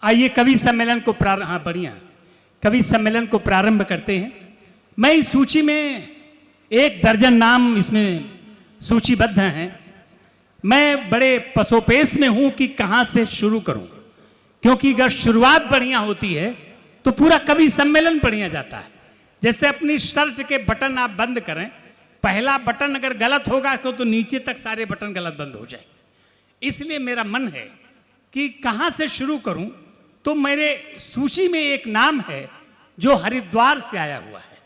आइए कवि सम्मेलन को कवि सम्मेलन को प्रारंभ करते हैं। मैं इस सूची में 1 दर्जन नाम इसमें सूचीबद्ध हैं। मैं बड़े पसोपेश में हूं कि कहां से शुरू करूं, क्योंकि अगर शुरुआत बढ़िया होती है तो पूरा कवि सम्मेलन बढ़िया जाता है। जैसे अपनी शर्ट के बटन आप बंद करें, पहला बटन अगर गलत होगा तो नीचे तक सारे बटन गलत बंद हो जाए। इसलिए मेरा मन है कि कहां से शुरू करूं, तो मेरे सूची में एक नाम है जो हरिद्वार से आया हुआ है।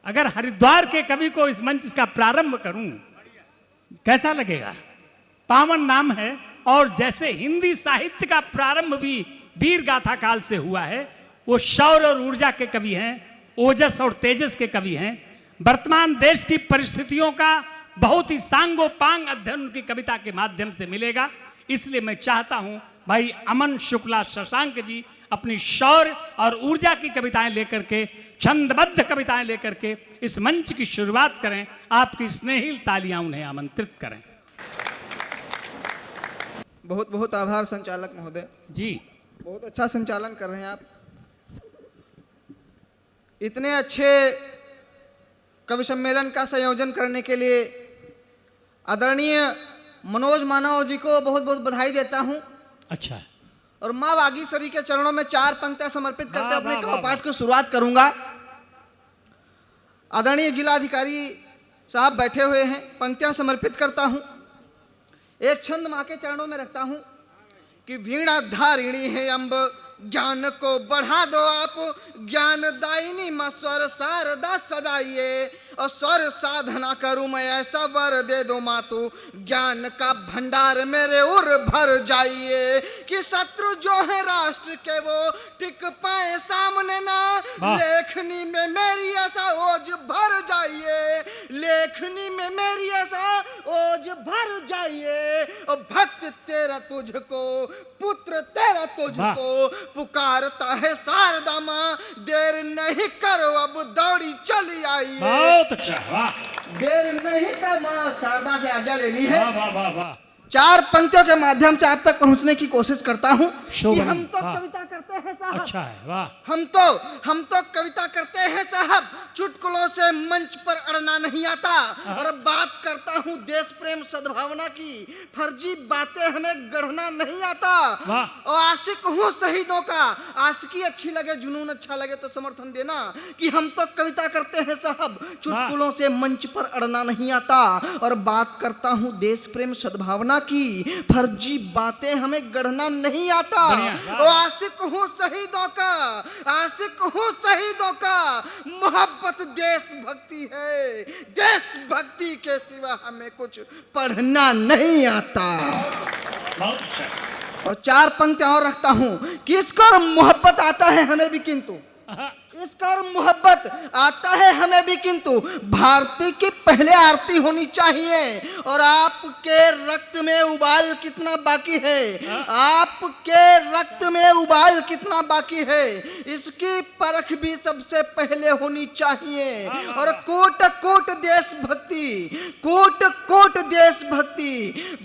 अगर हरिद्वार के कवि को इस मंच का प्रारंभ करूं, कैसा लगेगा? पावन नाम है। और जैसे हिंदी साहित्य का प्रारंभ भी वीर गाथा काल से हुआ है, वो शौर्य और ऊर्जा के कवि हैं, ओजस और तेजस के कवि हैं। वर्तमान देश की परिस्थितियों का बहुत ही सांगोपांग अध्ययन उनकी कविता के माध्यम से मिलेगा। इसलिए मैं चाहता हूं भाई अमन शुक्ला शशांक जी अपनी शौर्य और ऊर्जा की कविताएं लेकर के, छंदबद्ध कविताएं लेकर के इस मंच की शुरुआत करें। आपकी स्नेहिल तालियां उन्हें आमंत्रित करें। बहुत बहुत आभार संचालक महोदय जी, बहुत अच्छा संचालन कर रहे हैं आप। इतने अच्छे कवि सम्मेलन का संयोजन करने के लिए आदरणीय मनोज मानव जी को बहुत बहुत बधाई देता हूं। अच्छा। और माँ वागीश्वरी के चरणों में 4 पंक्तियां समर्पित करते अपने कवि पाठ की शुरुआत करूंगा। आदरणीय जिलाधिकारी साहब बैठे हुए हैं, पंक्तियां समर्पित करता हूं। एक छंद माँ के चरणों में रखता हूं कि वीणा धारिणी है अम्ब ज्ञान को बढ़ा दो आप, ज्ञान दायिनी माँ स्वर शारदा सजाइए, और स्वर साधना करूं मैं ऐसा वर दे दो माँ तू, ज्ञान का भंडार मेरे उर भर जाइए, कि शत्रु जो है राष्ट्र के वो टिक पाए सामने ना, लेखनी में मेरी ऐसा ओज भर जाइए, लेखनी में मेरी ऐसा ओज भर जाइए, और भक्त तेरा तुझको पुत्र तेरा तुझको पुकारता है शारदा माँ, देर नहीं करो अब दौड़ी चली आई। बहुत अच्छा, वाह। देर नहीं कर, माँ शारदा से आज्ञा ले ली है। वाह वाह वाह वाह। 4 पंक्तियों के माध्यम से आप तक पहुंचने की कोशिश करता हूं कि हम तो कविता करते हैं साहब। अच्छा है, वाह। हम तो कविता करते हैं साहब, चुटकुलों से मंच पर अड़ना नहीं आता, और बात करता हूं देश प्रेम सद्भावना की, फर्जी बातें हमें गढ़ना नहीं आता, और आशिक हूं शहीदों का, आशिकी अच्छी लगे जुनून अच्छा लगे तो समर्थन देना, कि हम तो कविता करते हैं साहब, चुटकुलों से मंच पर अड़ना नहीं आता, और बात करता हूं देश प्रेम सद्भावना की, फर्जी बातें हमें गढ़ना नहीं आता, और आशिक हूं शहीदों का, आशिक हूं शहीदों का, मोहब्बत देशभक्ति है, देशभक्ति के सिवा हमें कुछ पढ़ना नहीं आता। और 4 पंक्तियां और रखता हूं कि इसको मोहब्बत आता है हमें भी, किंतु इसका मोहब्बत आता है हमें भी, किंतु भारती की पहले आरती होनी चाहिए, और आपके रक्त में उबाल कितना बाकी है, आपके रक्त में उबाल कितना बाकी है, इसकी परख भी सबसे पहले होनी चाहिए, और कोट कोट देशभक्ति, कोट कोट देशभक्ति,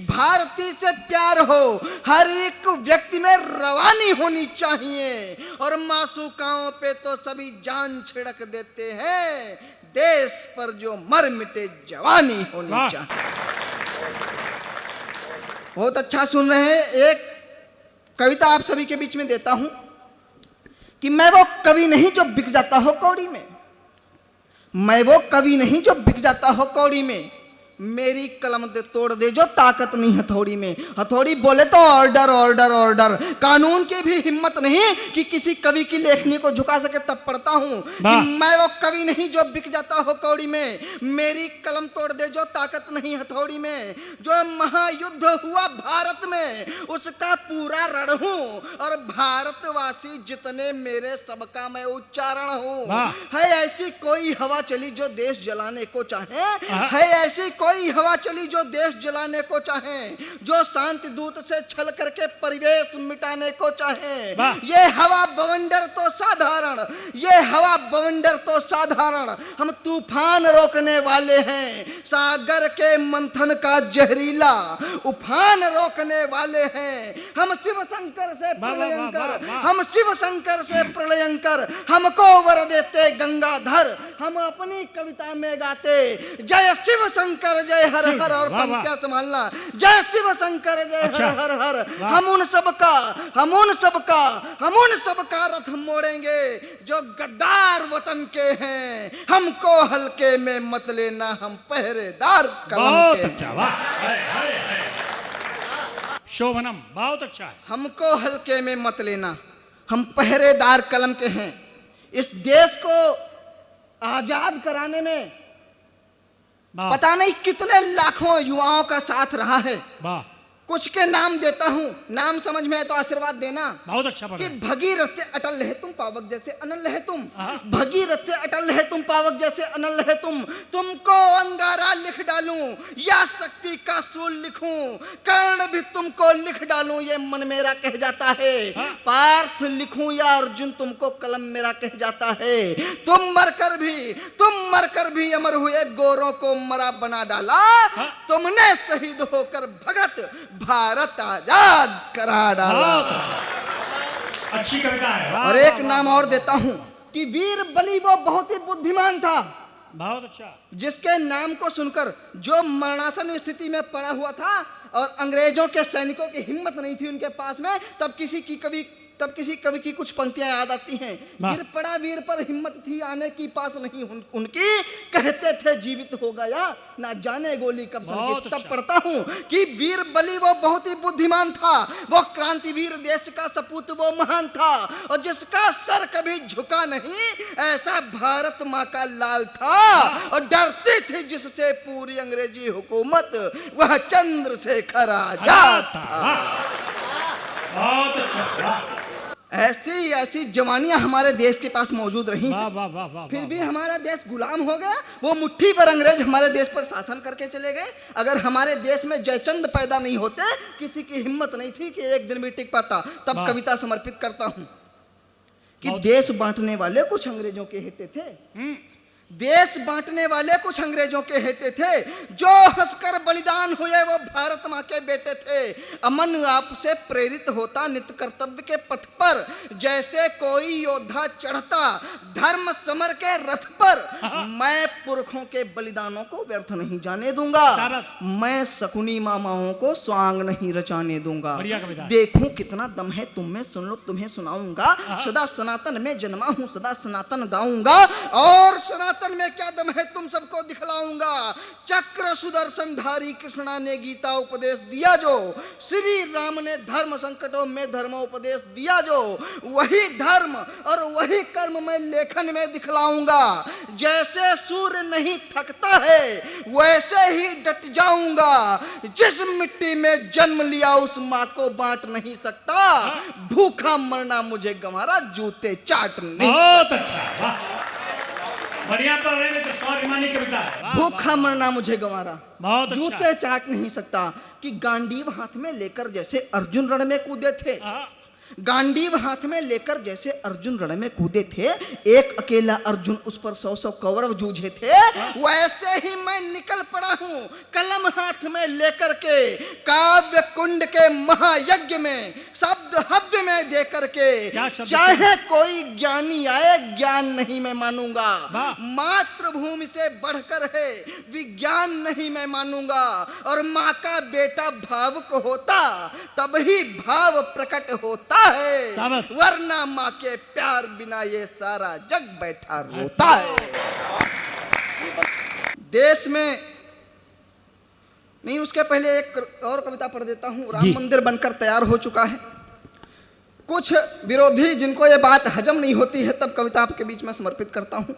भारती से प्यार हो हर एक व्यक्ति में रवानी होनी चाहिए, और मासूकाओं पे तो सभी जान छिड़क देते हैं, देश पर जो मर मिटे जवानी होनी चाहिए। बहुत अच्छा सुन रहे हैं। एक कविता आप सभी के बीच में देता हूं कि मैं वो कवि नहीं जो बिक जाता हो कौड़ी में, मैं वो कवि नहीं जो बिक जाता हो कौड़ी में, मेरी कलम दे तोड़ दे जो ताकत नहीं हथौड़ी में। हथौड़ी बोले तो ऑर्डर ऑर्डर ऑर्डर, कानून की भी हिम्मत नहीं कि किसी कवि की लेखनी को झुका सके, तब पढ़ता हूं कि मैं वो कवि नहीं जो बिक जाता हो कौड़ी में, मेरी कलम तोड़ दे जो ताकत नहीं हथौड़ी में। जो महायुद्ध हुआ भारत में उसका पूरा रण हूं, और भारतवासी जितने मेरे सबका मैं उच्चारण हूं। है ऐसी कोई हवा चली जो देश जलाने को चाहे, है ऐसी कोई हवा चली जो देश जलाने को चाहे, जो शांति दूत से छल करके परिवेश मिटाने को चाहे। ये हवा बवंडर तो साधारण, ये हवा बवंडर तो साधारण, हम तूफान रोकने वाले हैं। सागर के मंथन का जहरीला उफान रोकने वाले हैं। हम शिव शंकर से प्रलयंकर, हम शिव शंकर से प्रलयंकर, हमको वर देते गंगाधर। हम अपनी कविता में गाते जय शिव शंकर जय हर हर, और पंक्तियां संभालना, जय शिव शंकर जय हर हर हर। हम उन सबका रथ मोड़ेंगे जो गद्दार वतन के हैं। हमको हल्के में मत लेना, हम पहरेदार कलम के। अच्छा, वाह, शोभनम, बहुत अच्छा है। हमको हल्के में मत लेना, हम पहरेदार कलम के हैं। इस देश को आजाद कराने में पता नहीं कितने लाखों युवाओं का साथ रहा है। कुछ के नाम देता हूं, नाम समझ में है तो आशीर्वाद देना। बहुत अच्छा कि भगीरथ से अटल रहे तुम, पावक जैसे अनल रहे तुम। भगीरथ से अटल रहे तुम, पावक जैसे अनल रहे तुम। तुमको अंगारा लिख डालूं या शक्ति का सूल लिखूं, कर्ण भी तुमको लिख डालूं, ये मन मेरा कह जाता है। पार्थ लिखूं या अर्जुन, तुमको कलम मेरा कह जाता है। तुम मरकर भी अमर हुए, गोरों को मरा बना डाला। तुमने शहीद होकर भगत भारत आजाद करा डाला। अच्छी कविता है। और एक नाम और देता हूं कि वीर बलि वो बहुत ही बुद्धिमान था। बहुत अच्छा। जिसके नाम को सुनकर जो मरणासन स्थिति में पड़ा हुआ था और अंग्रेजों के सैनिकों की हिम्मत नहीं थी उनके पास में, तब किसी कवि की कुछ पंक्तियां याद आती हैं। गिर पड़ा वीर पर हिम्मत थी आने की पास नहीं उनकी, कहते थे जीवित हो गया ना जाने गोली कब चलती। तब पढ़ता हूं कि वीर बलि वो बहुत ही बुद्धिमान था, वो क्रांतिवीर देश का सपूत वो महान था, और जिसका सर कभी झुका नहीं ऐसा भारत माँ का लाल था। और डरती थी जिससे पूरी अंग्रेजी हुकूमत, वह चंद्रशेखर आजाद था। बहुत अच्छा। ऐसी जवानियां हमारे देश के पास मौजूद रही। वाह वाह वाह वाह। फिर भी हमारा देश गुलाम हो गया। वो मुट्ठी पर अंग्रेज हमारे देश पर शासन करके चले गए। अगर हमारे देश में जयचंद पैदा नहीं होते, किसी की हिम्मत नहीं थी कि एक दिन भी टिक पाता। तब कविता समर्पित करता हूं कि देश बांटने वाले कुछ अंग्रेजों के हेटे थे। देश बांटने वाले कुछ अंग्रेजों के हेटे थे। जो हंसकर बलिदान हुए वो भारत माँ के बेटे थे। अमन आपसे प्रेरित होता नित्य कर्तव्य के पथ पर, जैसे कोई योद्धा चढ़ता धर्म समर के रथ पर। मैं पुरखों के बलिदानों को व्यर्थ नहीं जाने दूंगा, मैं शकुनी मामाओं को स्वांग नहीं रचाने दूंगा। देखूं कितना दम है तुम में, सुन लो तुम्हें सुनाऊंगा। सदा सनातन में जन्मा हूं, सदा सनातन गाऊंगा, और सनातन में क्या दम है तुम सबको दिखलाऊंगा। चक्र सुदर्शन धारी कृष्णा ने गीता उपदेश दिया जो, श्री राम ने धर्म संकटों में धर्मोपदेश दिया जो, वही धर्म और वही कर्म मैं लेखन में दिखलाऊंगा। जैसे सूर्य नहीं थकता है वैसे ही डट जाऊंगा। जिस मिट्टी में जन्म लिया उस माँ को बांट नहीं सकता। भूखा मरना मुझे गंवारा, जूते चाट नहीं। बहुत अच्छा, बढ़िया पढ़ रहे हैं। तो स्वाभिमानी कविता है। भूखा मरना मुझे गंवारा, बहुत अच्छा। जूते चाट नहीं सकता। कि गांडीव हाथ में लेकर जैसे अर्जुन रण में कूदे थे, गांडीव हाथ में लेकर जैसे अर्जुन रण में कूदे थे, एक अकेला अर्जुन उस पर 100 कौरव जूझे थे, वैसे ही मैं निकल पड़ा हूं कलम हाथ में लेकर के। काव्य कुंड के महायज्ञ में शब्द हब्द में दे करके, चाहे कोई ज्ञानी आए ज्ञान नहीं मैं मानूंगा। मातृभूमि से बढ़कर है विज्ञान नहीं मैं मानूंगा। और माँ का बेटा भावुक होता तभी भाव प्रकट होता है, वरना माँ के प्यार बिना ये सारा जग बैठा रोता है। देश में नहीं, उसके पहले एक और कविता पढ़ देता हूँ। राम मंदिर बनकर तैयार हो चुका है। कुछ विरोधी जिनको ये बात हजम नहीं होती है, तब कविता आपके बीच में समर्पित करता हूँ।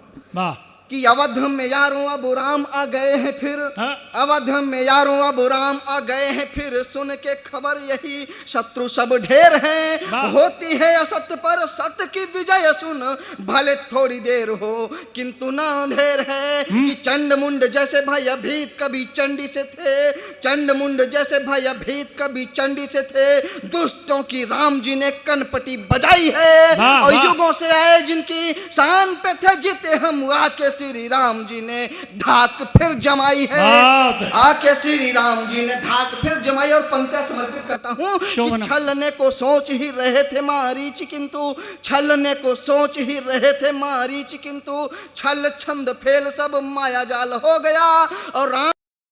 कि अवध में यारों अब राम आ गए हैं फिर, हाँ। अवध में यारों अब राम आ गए हैं फिर, सुन के खबर यही शत्रु सब ढेर हैं, वाह। होती है असत्य पर सत्य की विजय सुन, भले थोड़ी देर हो किंतु ना अंधेर है। कि चंड मुंड जैसे भयभीत कभी चंडी से थे, चंड मुंड जैसे भयभीत कभी चंडी से थे, दुष्टों की राम जी ने कनपटी बजाई है, वाह, और वाह। युगों से आए जिनकी शान पे थे जीते हम, आके श्री राम जी ने धाक फिर जमाई है, बहुत अच्छा। आके श्री राम जी ने धाक फिर जमाई। और पंक्तियां समर्पित करता हूँ कि शोभना। छलने को सोच ही रहे थे मारीच किंतु, छलने को सोच ही रहे थे मारीच किंतु, छल छंद फेल सब माया जाल हो गया। और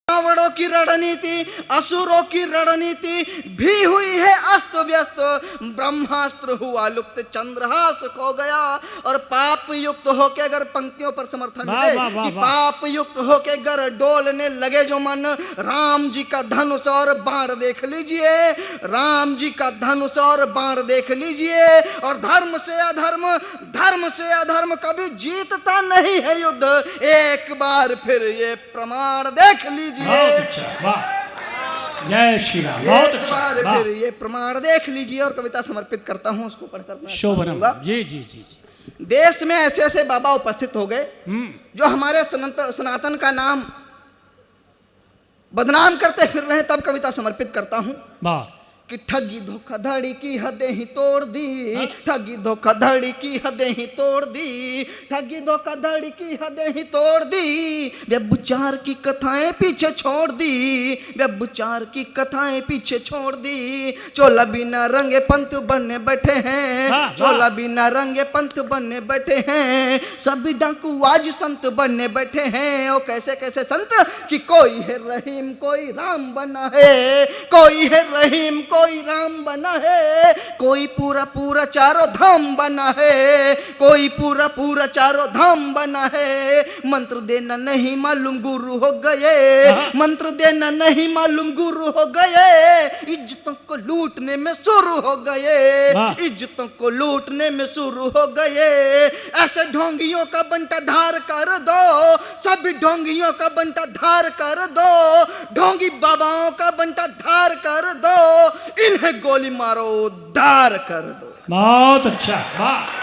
रावणों की रणनीति असुरों की रणनीति भी हुई है अस्त व्यस्त, ब्रह्मास्त्र हुआ लुप्त चंद्रहास खो गया। और पाप युक्त होके अगर पंक्तियों पर समर्थन वाह, मिले वाह, वाह, कि वाह। पाप युक्त होके अगर डोलने लगे जो मन, राम जी का धनुष और बाण देख लीजिए, राम जी का धनुष और बाण देख लीजिए। और धर्म से अधर्म, धर्म से अधर्म कभी जीतता नहीं है युद्ध, एक बार फिर ये प्रमाण देख लीजिए, बहुत अच्छा, वाह, जय श्री राम, बहुत एक अच्छा, बार वाह। फिर ये प्रमाण देख लीजिए। और कविता समर्पित करता हूं, उसको पढ़कर मैं शोभनम, कहूंगा। जी जी जी जी। देश में ऐसे ऐसे बाबा उपस्थित हो गए हम्म, जो हमारे सनातन का नाम बदनाम करते फिर रहे, तब कविता समर्पित करता हूं वाह, कि ठगी धोखाधड़ी की हदें ही तोड़ दी, ठगी धोखाधड़ी की हदें ही तोड़ दी, ठगी धोखाधड़ी की हदें ही तोड़ दी, व्यभिचार की कथाएं पीछे छोड़ दी, व्यभिचार की कथाएं पीछे छोड़ दी। चोला बिना रंगे पंथ बनने बैठे हैं, वाह, चोला वाह। बिना रंगे पंथ बनने बैठे हैं, सभी डाकू आज संत बनने बैठे हैं। ओ कैसे कैसे संत कि कोई है रहीम कोई राम बना है, कोई है रहीम कोई राम बना है, कोई पूरा पूरा चारों धाम बना है, कोई पूरा पूरा चारों धाम बना है। मंत्र देना नहीं मालूम गुरु हो गए, मंत्र देना नहीं मालूम गुरु हो गए, इज्जतों को लूटने में शुरू हो गए, वाह। इज्जतों को लूटने में शुरू हो गए। ऐसे ढोंगियों का बंटा धार कर दो, सभी ढोंगियों का बंटा धार कर दो, ढोंगी बाबाओं का बंटा धार कर दो, इन्हें गोली मारो उद्धार कर दो। बहुत अच्छा, वाह।